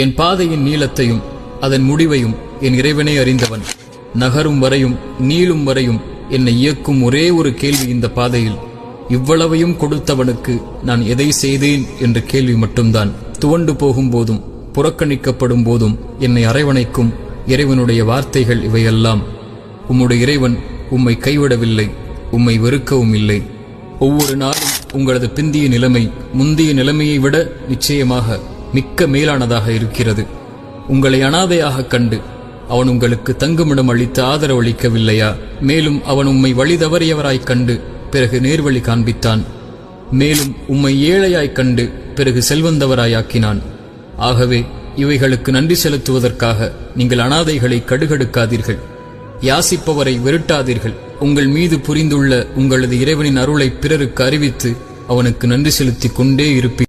என் பாதையின் நீளத்தையும் அதன் முடிவையும் என் இறைவனே அறிந்தவன். நகரும் வரையும் நீளும் வரையும் என்னை இயக்கும் ஒரே ஒரு கேள்வி இந்த பாதையில், இவ்வளவையும் கொடுத்தவனுக்கு நான் எதை செய்தேன் என்ற கேள்வி மட்டும்தான். துவண்டு போகும் போதும் புறக்கணிக்கப்படும் போதும் என்னை அரவணைக்கும் இறைவனுடைய வார்த்தைகள் இவையெல்லாம். உம்முடைய இறைவன் உம்மை கைவிடவில்லை, உம்மை வெறுக்கவும் இல்லை. ஒவ்வொரு நாளும் உங்களது பிந்திய நிலைமை முந்திய நிலைமையை விட நிச்சயமாக மிக்க மேலானதாக இருக்கிறது. உங்களை அனாதையாக கண்டு அவன் உங்களுக்கு தங்குமிடம் அளித்து ஆதரவளிக்கவில்லையா? மேலும் அவன் உம்மை வழி தவறியவராய்க் கண்டு பிறகு நேர்வழி காண்பித்தான். மேலும் உம்மை ஏழையாய்க் கண்டு பிறகு செல்வந்தவராயாக்கினான். ஆகவே இவைகளுக்கு நன்றி செலுத்துவதற்காக நீங்கள் அனாதைகளை கடுகடுக்காதீர்கள், யாசிப்பவரை வெறுட்டாதீர்கள். உங்கள் மீது புரிந்துள்ள உங்களது இறைவனின் அருளை பிறருக்கு அறிவித்து அவனுக்கு நன்றி செலுத்திக் கொண்டே இருப்பீர்கள்.